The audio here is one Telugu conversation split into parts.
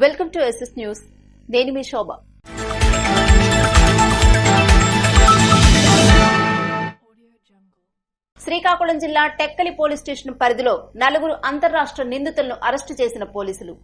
Welcome to SS news. నేను మీ శోభ. శ్రీకాకుళం జిల్లా టెక్కలి పోలీస్ స్టేషన్ పరిధిలో 4 అంతర్రాష్ట్ర నిందితులను అరెస్టు చేసిన పోలీసులు.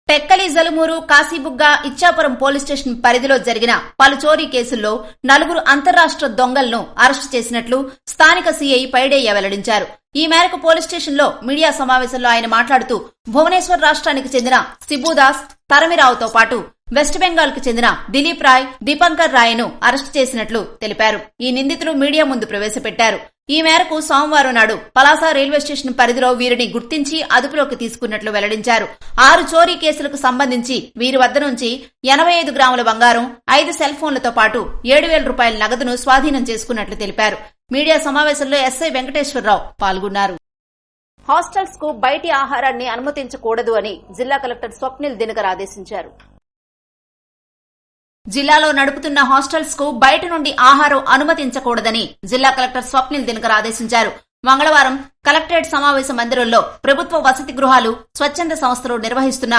టెక్కలి, జలుమూరు, కాశీబుగ్గ, ఇచ్చాపురం పోలీస్ స్టేషన్ పరిధిలో జరిగిన పలు చోరీ కేసుల్లో 4 అంతర్రాష్ట్ర దొంగలను అరెస్టు చేసినట్లు స్థానిక సీఐ పైడయ్య వెల్లడించారు. ఈ మేరకు పోలీస్ స్టేషన్లో మీడియా సమావేశంలో ఆయన మాట్లాడుతూ భువనేశ్వర్ రాష్ట్రానికి చెందిన సిబుదాస్, తరమిరావుతో పాటు వెస్ట్ బెంగాల్ కు చెందిన దిలీప్ రాయ్, దీపంకర్ రాయ్ను అరెస్టు చేసినట్లు తెలిపారు. ఈ నిందితులు మీడియా ముందు ప్రవేశపెట్టారు. ఈ మేరకు సోమవారం నాడు పలాస రైల్వే స్టేషన్ పరిధిలో వీరిని గుర్తించి అదుపులోకి తీసుకున్నట్లు వెల్లడించారు. 6 చోరీ కేసులకు సంబంధించి వీరి వద్ద నుంచి 85 గ్రాముల బంగారం, 5 సెల్ ఫోన్లతో పాటు 7,000 రూపాయల నగదును స్వాధీనం చేసుకున్నట్లు తెలిపారు. మీడియా సమావేశంలో ఎస్ఐ వెంకటేశ్వరరావు పాల్గొన్నారు. హాస్టల్స్ కు బయటి ఆహారాన్ని అనుమతించకూడదు అని జిల్లా కలెక్టర్ స్వప్నిల్ దినకర్ ఆదేశించారు. జిల్లాలో నడుపుతున్న హాస్టల్స్ కు బయట నుండి ఆహారం అనుమతించకూడదని జిల్లా కలెక్టర్ స్వప్నిల్ దినకర్ ఆదేశించారు. మంగళవారం కలెక్టరేట్ సమావేశ మందిరంలో ప్రభుత్వ వసతి గృహాలు, స్వచ్ఛంద సంస్థలు నిర్వహిస్తున్న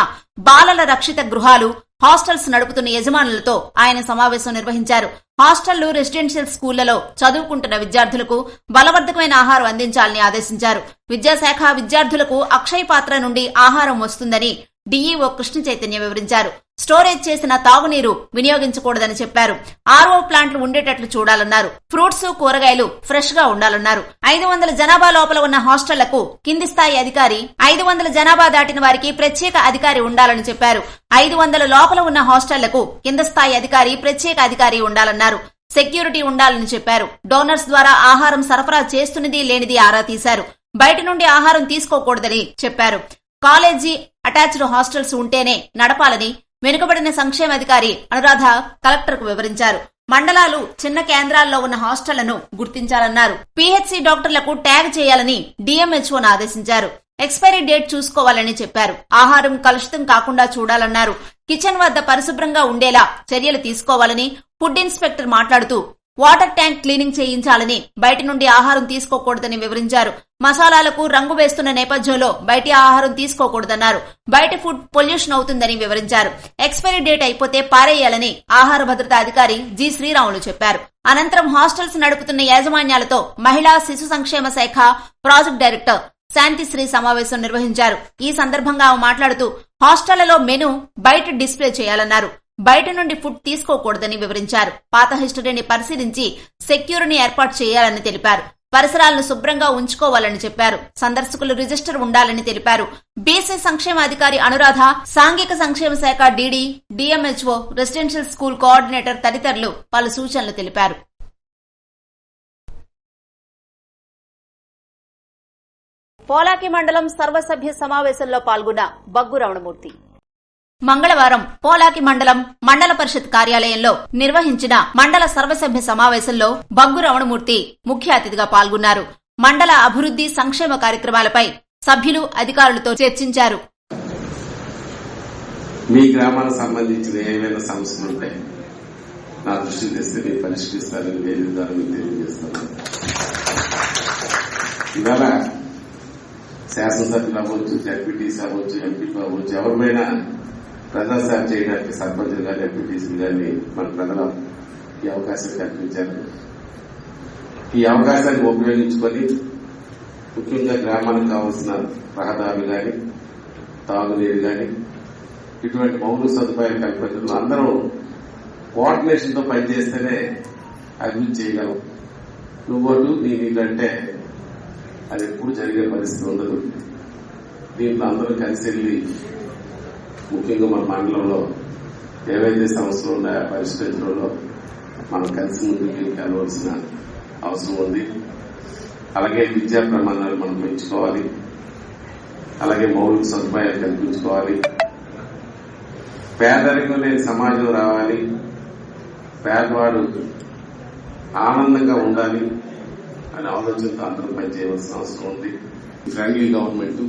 బాలల రక్షిత గృహాలు, హాస్టల్స్ నడుపుతున్న యజమానులతో ఆయన సమావేశం నిర్వహించారు. హాస్టళ్లు, రెసిడెన్షియల్ స్కూళ్లలో చదువుకుంటున్న విద్యార్థులకు బలవర్ధకమైన ఆహారం అందించాలని ఆదేశించారు. విద్యాశాఖ విద్యార్థులకు అక్షయ పాత్ర నుండి ఆహారం వస్తుందని డీఈఓ కృష్ణ చైతన్య వివరించారు. స్టోరేజ్ చేసిన తాగునీరు వినియోగించకూడదని చెప్పారు. ఆర్ఓ ప్లాంట్లు ఉండేటట్లు చూడాలన్నారు. ఫ్రూట్స్, కూరగాయలు ఫ్రెష్ గా ఉండాలన్నారు. 500 జనాభా లోపల ఉన్న హాస్టళ్లకు కింది స్థాయి అధికారి, 500 జనాభా దాటిన వారికి ప్రత్యేక అధికారి ఉండాలని చెప్పారు. 500 లోపల ఉన్న హాస్టళ్లకు కింద స్థాయి అధికారి, ప్రత్యేక అధికారి ఉండాలన్నారు. సెక్యూరిటీ ఉండాలని చెప్పారు. డోనర్స్ ద్వారా ఆహారం సరఫరా చేస్తున్నది లేనిది ఆరా తీశారు. బయట నుండి ఆహారం తీసుకోకూడదని చెప్పారు. కాలేజీ అటాచ్డ్ హాస్టల్స్ ఉంటేనే నడపాలని వెనుకబడిన సంక్షేమాధికారి అనురాధ కలెక్టర్ కు వివరించారు. మండలాలు, చిన్న కేంద్రాల్లో ఉన్న హాస్టళ్లను గుర్తించాలన్నారు. పీహెచ్సీ డాక్టర్లకు ట్యాగ్ చేయాలని డీఎంహెచ్ఓను ఆదేశించారు. ఎక్స్పైరీ డేట్ చూసుకోవాలని చెప్పారు. ఆహారం కలుషితం కాకుండా చూడాలన్నారు. కిచెన్ వద్ద పరిశుభ్రంగా ఉండేలా చర్యలు తీసుకోవాలని ఫుడ్ ఇన్స్పెక్టర్ మాట్లాడుతూ వాటర్ ట్యాంక్ క్లీనింగ్ చేయించాలని, బయటి నుండి ఆహారం తీసుకోకూడదని వివరించారు. మసాలాలకు రంగు వేస్తున్న నేపథ్యంలో బయటి ఆహారం తీసుకోకూడదన్నారు. బయట ఫుడ్ పొల్యూషన్ అవుతుందని వివరించారు. ఎక్స్పైరీ డేట్ అయిపోతే పారేయాలని ఆహార భద్రతా అధికారి జి శ్రీరాములు చెప్పారు. అనంతరం హాస్టల్స్ నడుపుతున్న యాజమాన్యాలతో మహిళా శిశు సంక్షేమ శాఖ ప్రాజెక్ట్ డైరెక్టర్ శాంతిశ్రీ సమావేశం నిర్వహించారు. ఈ సందర్భంగా ఆమె మాట్లాడుతూ హాస్టళ్లలో మెనూ బయట డిస్ప్లే చేయాలన్నారు. బయట నుండి ఫుడ్ తీసుకోకూడదని వివరించారు. పాత హిస్టరీని పరిశీలించి సెక్యూరిటీని ఏర్పాటు చేయాలని తెలిపారు. పరిసరాలను శుభ్రంగా ఉంచుకోవాలని చెప్పారు. సందర్శకులు రిజిస్టర్ ఉండాలని తెలిపారు. బీసీ సంక్షేమాధికారి అనురాధ, సాంఘిక సంక్షేమ శాఖ DD, DMHO, residential school coordinator తదితరులు పలు సూచనలు తెలిపారు. పోలాకి మండలం సర్వసభ్య సమావేశంలో పాల్గొన్న బగ్గు రమణమూర్తి. మంగళవారం పోలాకి మండలం మండల పరిషత్ కార్యాలయంలో నిర్వహించిన మండల సర్వసభ్య సమావేశంలో బగ్గు రమణమూర్తి ముఖ్య అతిథిగా పాల్గొన్నారు. మండల అభివృద్ది, సంక్షేమ కార్యక్రమాలపై సభ్యులు, అధికారులతో చర్చించారు. మీ గ్రామానికి సంబంధించిన ఏవైనా సమస్యలు ఉంటే నా దృష్టికి తెస్తే నేను పరిష్కరిస్తానని వేరే ద్వారా మీకు తెలియజేస్తాను. ఇవాళ శాసనసభ్యులు అవ్వచ్చు, జడ్పీటీసీ అవ్వచ్చు, ఎంపీ అవ్వచ్చు, ఎవరిమైనా ప్రజాసేవ చేయడానికి సర్పంచులు కానీ, ఎంపీటీసీలు కానీ మన ప్రజలు ఈ అవకాశం కల్పించారు. ఈ అవకాశాన్ని ఉపయోగించుకొని ముఖ్యంగా గ్రామానికి కావాల్సిన రహదారులు కానీ, తాగునీరు కానీ, ఇటువంటి మౌలిక సదుపాయాలు కల్పించడం అందరూ కోఆర్డినేషన్ తో పనిచేస్తేనే అభివృద్ధి చేయగలం. నువ్వోటు నీ నీళ్ళంటే అది ఎప్పుడు జరిగే పరిస్థితి ఉండదు. దీంట్లో అందరూ కలిసి వెళ్లి ముఖ్యంగా మన మండలంలో ఏవైతే సమస్యలు ఉన్నాయో పరిష్కరించడంలో మనం కలిసి ముందుకు వెళ్ళవలసిన అవసరం ఉంది. అలాగే విద్యా ప్రమాణాలు మనం పెంచుకోవాలి. అలాగే మౌలిక సదుపాయాలు కల్పించుకోవాలి. పేదరికం లేని సమాజం రావాలి. పేదవాడు ఆనందంగా ఉండాలి అనే ఆలోచనతో అందరూ పనిచేయవలసిన అవసరం ఉంది. ఫ్రెండ్లీ గవర్నమెంట్,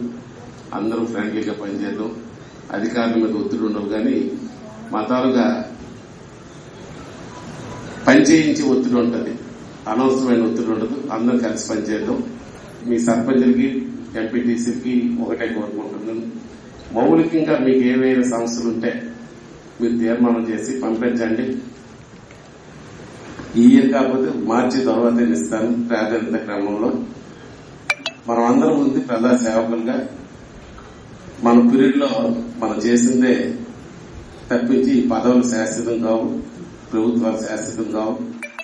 అందరూ ఫ్రెండ్లీగా పనిచేద్దాం. అధికారుల మీద ఒత్తిడి ఉండవు, కానీ మతాలుగా పనిచేయించే ఒత్తిడి ఉంటుంది, అనవసరమైన ఒత్తిడి ఉండదు. అందరూ కలిసి పనిచేద్దాం. మీ సర్పంచులకి, ఎంపీటీసీలకి ఒకటే కోరుకుంటున్నాను, మౌలికంగా మీకు ఏవైనా సమస్యలు ఉంటే మీరు తీర్మానం చేసి పంపించండి. ఈ ఇయర్ కాకపోతే మార్చి తర్వాత ఇస్తాను. ప్రాధాన్యత క్రమంలో మనం అందరం ముందు ప్రజా సేవకులుగా మన పీరియడ్ లో మనం చేసిందే తప్పించి ఈ పదవులు శాశ్వతం కావు, ప్రభుత్వాలు శాశ్వతం కావు.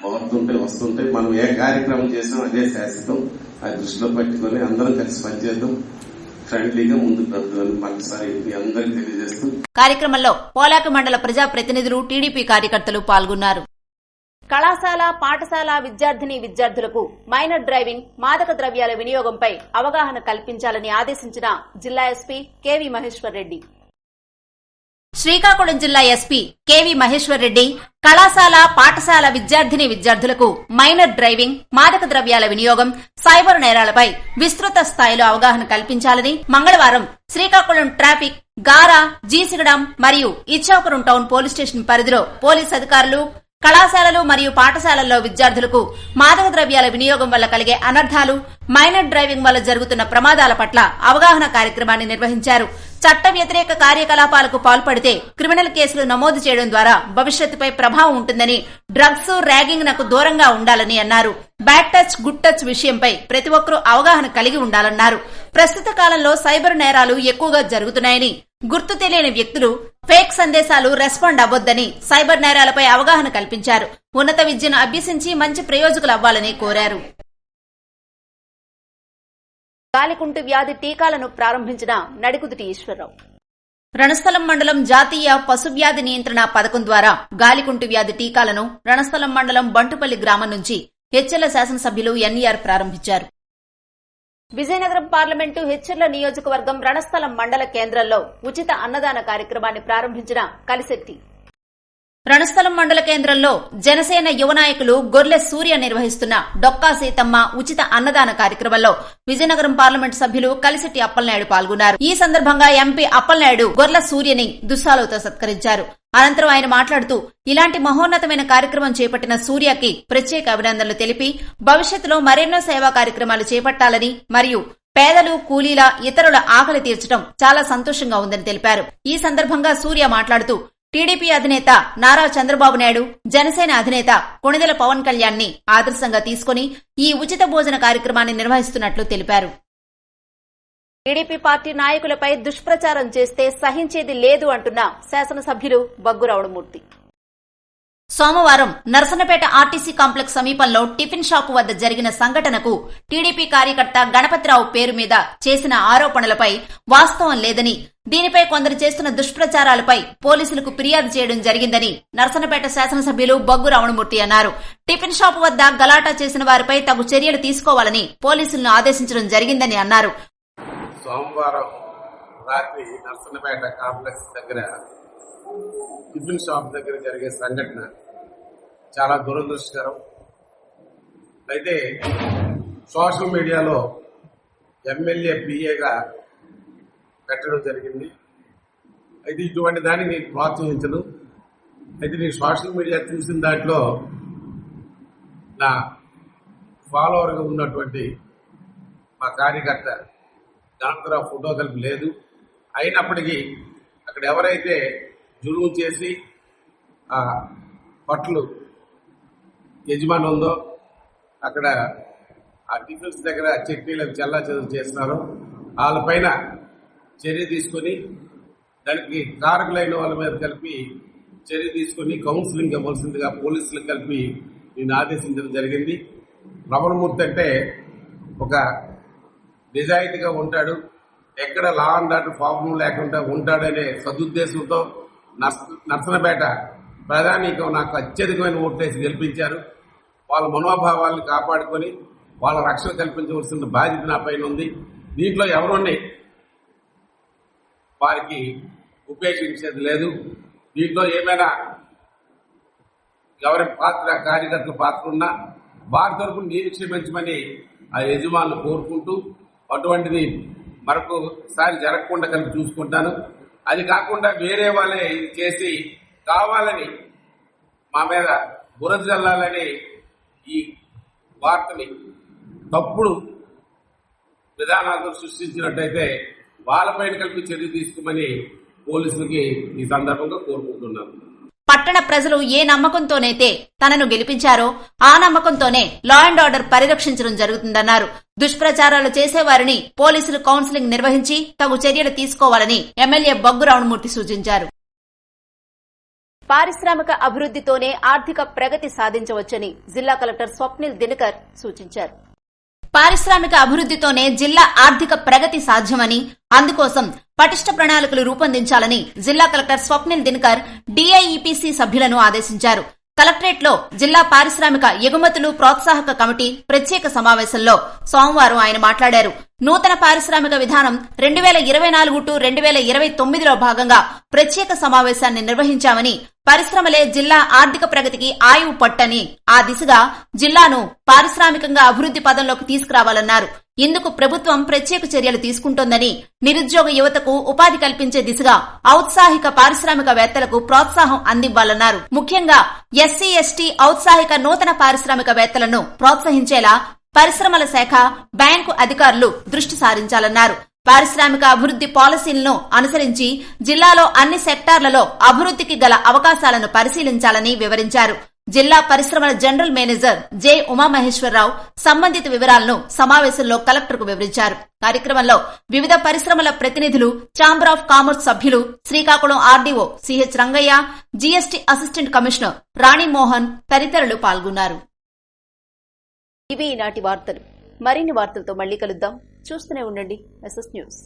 మారుతుంటే వస్తుంటే మనం ఏ కార్యక్రమం చేసాం అదే శాశ్వతం. అది దృష్టిలో పెట్టుకుని అందరం కలిసి పనిచేద్దాం, ఫ్రెండ్లీగా ముందుకు వెళ్తుందని మరోసారి మీ అందరికీ తెలియజేస్తూ కార్యక్రమంలో పోలాకి మండల ప్రజా ప్రతినిధులు, టీడీపీ కార్యకర్తలు పాల్గొన్నారు. కళాశాల, పాఠశాల విద్యార్థులకు మైనర్ డ్రైవింగ్, మాదక ద్రవ్యాల వినియోగంపై అవగాహన కల్పించాలని ఆదేశించిన జిల్లా ఎస్పీ కెవి మహేశ్వర్ రెడ్డి. శ్రీకాకుళం జిల్లా ఎస్పీ కెవి మహేశ్వర్ రెడ్డి కళాశాల, పాఠశాల విద్యార్థులకు మైనర్ డ్రైవింగ్, మాదక ద్రవ్యాల వినియోగం, సైబర్ నేరాలపై విస్తృత స్థాయిలో అవగాహన కల్పించాలని మంగళవారం శ్రీకాకుళం ట్రాఫిక్, గారా, జీసిగడం మరియు ఇచ్చాపురం టౌన్ పోలీస్ స్టేషన్ పరిధిలో పోలీస్ అధికారులు, కళాశాలలు మరియు పాఠశాలల్లో విద్యార్థులకు మాదక ద్రవ్యాల వినియోగం వల్ల కలిగే అనర్థాలు, మైనర్ డ్రైవింగ్ వల్ల జరుగుతున్న ప్రమాదాల పట్ల అవగాహన కార్యక్రమాన్ని నిర్వహించారు. చట్ట వ్యతిరేక కార్యకలాపాలకు పాల్పడితే క్రిమినల్ కేసులు నమోదు చేయడం ద్వారా భవిష్యత్తుపై ప్రభావం ఉంటుందని, డ్రగ్స్, ర్యాగింగ్ నకు దూరంగా ఉండాలని అన్నారు. బ్యాడ్ టచ్, గుడ్ టచ్ విషయంపై ప్రతి ఒక్కరూ అవగాహన కలిగి ఉండాలన్నారు. ప్రస్తుత కాలంలో సైబర్ నేరాలు ఎక్కువగా జరుగుతున్నాయని, గుర్తు తెలియని వ్యక్తులు ఫేక్ సందేశాలు రెస్పాండ్ అవ్వొద్దని సైబర్ నేరాలపై అవగాహన కల్పించారు. ఉన్నత విద్యను అభ్యసించి మంచి ప్రయోజకులవ్వాలని కోరారు. గాలికుంటు వ్యాధి టీకాలను ప్రారంభించిన నడికుదుటి ఈశ్వరరావు. రణస్థలం మండలం జాతీయ పశువ్యాధి నియంత్రణ పథకం ద్వారా గాలికుంటు వ్యాధి టీకాలను రణస్థలం మండలం బంటుపల్లి గ్రామం నుంచి హెచ్చెర్ల శాసనసభ్యులు ఎన్ఈఆర్ ప్రారంభించారు. విజయనగరం పార్లమెంటు హెచ్చెర్ల నియోజకవర్గం రణస్థలం మండల కేంద్రంలో ఉచిత అన్నదాన కార్యక్రమాన్ని ప్రారంభించిన కలిశెట్టి. రణస్థలం మండల కేంద్రంలో జనసేన యువ నాయకులు గొర్లె సూర్య నిర్వహిస్తున్న డొక్కా సీతమ్మ ఉచిత అన్నదాన కార్యక్రమంలో విజయనగరం పార్లమెంటు సభ్యులు కలిశెట్టి అప్పలనాయుడు పాల్గొన్నారు. ఈ సందర్భంగా ఎంపీ అప్పలనాయుడు గొర్లె సూర్యని దుస్సాలతో సత్కరించారు. అనంతరం ఆయన మాట్లాడుతూ ఇలాంటి మహోన్నతమైన కార్యక్రమం చేపట్టిన సూర్యకి ప్రత్యేక అభినందనలు తెలిపి భవిష్యత్తులో మరెన్నో సేవా కార్యక్రమాలు చేపట్టాలని మరియు పేదలు, కూలీల, ఇతరుల ఆకలి తీర్చడం చాలా సంతోషంగా ఉందని తెలిపారు. ఈ సందర్భంగా సూర్య మాట్లాడుతూ టీడీపీ అధినేత నారా చంద్రబాబు నాయుడు, జనసేన అధినేత కొణిదెల పవన్ కళ్యాణ్ ని ఆదర్శంగా తీసుకుని ఈ ఉచిత భోజన కార్యక్రమాన్ని నిర్వహిస్తున్నట్లు తెలిపారు. టీడీపీ పార్టీ నాయకులపై దుష్ప్రచారం చేస్తే సహించేది లేదు అంటున్న శాసనసభ్యులు బగ్గు రమణమూర్తి. సోమవారం నరసన్నపేట ఆర్టీసీ కాంప్లెక్స్ సమీపంలో టిఫిన్ షాపు వద్ద జరిగిన సంఘటనకు టీడీపీ కార్యకర్త గణపతిరావు పేరు మీద చేసిన ఆరోపణలపై వాస్తవం లేదని, దీనిపై కొందరు చేస్తున్న దుష్ప్రచారాలపై పోలీసులకు ఫిర్యాదు చేయడం జరిగిందని నరసన్నపేట శాసనసభ్యులు బగ్గు రమణమూర్తి అన్నారు. టిఫిన్ షాపు వద్ద గలాటా చేసిన వారిపై తగు చర్యలు తీసుకోవాలని పోలీసులను ఆదేశించడం జరిగిందని అన్నారు. సోమవారం రాత్రి నర్సన్నపేట కాంప్లెక్స్ దగ్గర టిఫిన్ షాప్ దగ్గర జరిగే సంఘటన చాలా దురదృష్టకరం. అయితే సోషల్ మీడియాలో ఎమ్మెల్యే పిఏగా పెట్టడం జరిగింది. అయితే ఇటువంటి దాన్ని నేను ప్రోత్సహించను. అయితే నేను సోషల్ మీడియా చూసిన దాంట్లో నా ఫాలోవర్గా ఉన్నటువంటి మా కార్యకర్త గణపతిరావు ఫోటో కలిపి లేదు. అయినప్పటికీ అక్కడ ఎవరైతే జులుము చేసి ఆ హోటల్ యజమాని ఉందో, అక్కడ ఆ టిఫిన్స్ దగ్గర చట్నీలకు చెల్లాచెదురు చేస్తున్నారో వాళ్ళపైన చర్య తీసుకొని దానికి కారకులైన వాళ్ళ మీద కలిపి చర్య తీసుకొని కౌన్సిలింగ్ ఇవ్వాల్సిందిగా పోలీసులకు కలిపి నేను ఆదేశించడం జరిగింది. రమణమూర్తి అంటే ఒక నిజాయితీగా ఉంటాడు, ఎక్కడ లా అండ్ ఆర్డర్ ప్రాబ్లం లేకుండా ఉంటాడనే సదుద్దేశంతో నర్సన్నపేట ప్రధానికం నాకు అత్యధికమైన ఓట్లేసి గెలిపించారు. వాళ్ళ మనోభావాలను కాపాడుకొని వాళ్ళ రక్షణ కల్పించవలసిన బాధ్యత నా పైన ఉంది. దీంట్లో ఎవరున్నాయి వారికి ఉపేక్షించేది లేదు. దీంట్లో ఏమైనా ఎవరి పాత్ర, కార్యకర్తల పాత్ర ఉన్నా వారి తరఫున నేను క్షమించమని ఆ యజమానులు కోరుకుంటూ అటువంటిది మరొకసారి జరగకుండా కలిపి చూసుకుంటాను. అది కాకుండా వేరే వాళ్ళే చేసి కావాలని మా మీద బురద జల్లాలని ఈ వార్తని తప్పుడు విధానాలతో సృష్టించినట్టయితే వాళ్ళపైన కలిపి చర్య తీసుకోమని పోలీసులకి ఈ సందర్భంగా కోరుకుంటున్నాను. పట్టణ ప్రజలు ఏ నమ్మకంతోనైతే తనను గెలిపించారో ఆ నమ్మకంతోనే లా అండ్ ఆర్డర్ పరిరక్షించడం జరుగుతుందన్నారు. దుష్ప్రచారాలు చేసేవారిని పోలీసులు కౌన్సిలింగ్ నిర్వహించి తగు చర్యలు తీసుకోవాలని ఎమ్మెల్యే బొగ్గు రావణమూర్తి సూచించారు. పారిశ్రామిక అభివృద్దితోనే ఆర్థిక ప్రగతి సాధించవచ్చని జిల్లా కలెక్టర్ స్వప్నిల్ దినకర్ సూచించారు. పారిశ్రామిక అభివృద్దితోనే జిల్లా ఆర్థిక ప్రగతి సాధ్యమని, అందుకోసం పటిష్ట ప్రణాళికలు రూపొందించాలని జిల్లా కలెక్టర్ స్వప్నిల్ దినకర్ డిఐఇపిసి సభ్యులను ఆదేశించారు. కలెక్టరేట్లో జిల్లా పారిశ్రామిక ఎగుమతులు ప్రోత్సాహక కమిటీ ప్రత్యేక సమావేశంలో సోమవారం ఆయన మాట్లాడారు. నూతన పారిశ్రామిక విధానం 2024-2029లో భాగంగా ప్రత్యేక సమావేశాన్ని నిర్వహించామని, పరిశ్రమలే జిల్లా ఆర్థిక ప్రగతికి ఆయువు పట్టని, ఆ దిశగా జిల్లాను పారిశ్రామికంగా అభివృద్ది పదంలోకి తీసుకురావాలన్నారు. ఇందుకు ప్రభుత్వం ప్రత్యేక చర్యలు తీసుకుంటోందని, నిరుద్యోగ యువతకు ఉపాధి కల్పించే దిశగా ఔత్సాహిక పారిశ్రామికవేత్తలకు ప్రోత్సాహం అందివ్వాలన్నారు. ముఖ్యంగా ఎస్సీ ఎస్టీ ఔత్సాహిక నూతన పారిశ్రామికవేత్తలను ప్రోత్సహించేలా పరిశ్రమల శాఖ, బ్యాంకు అధికారులు దృష్టి సారించాలన్నారు. పారిశ్రామిక అభివృద్ది పాలసీలను అనుసరించి జిల్లాలో అన్ని సెక్టార్లలో అభివృద్దికి గల అవకాశాలను పరిశీలించాలని వివరించారు. జిల్లా పరిశ్రమల జనరల్ మేనేజర్ జె ఉమామహేశ్వరరావు సంబంధిత వివరాలను సమావేశంలో కలెక్టర్కు వివరించారు. కార్యక్రమంలో వివిధ పరిశ్రమల ప్రతినిధులు, ఛాంబర్ ఆఫ్ కామర్స్ సభ్యులు, Srikakulam RDO CH Rangaiah, GST assistant commissioner Ranimohan తదితరులు పాల్గొన్నారు. ఇవి ఈనాటి వార్తలు. మరిన్ని వార్తలతో మళ్లీ కలుద్దాం. చూస్తూనే ఉండండి SS న్యూస్.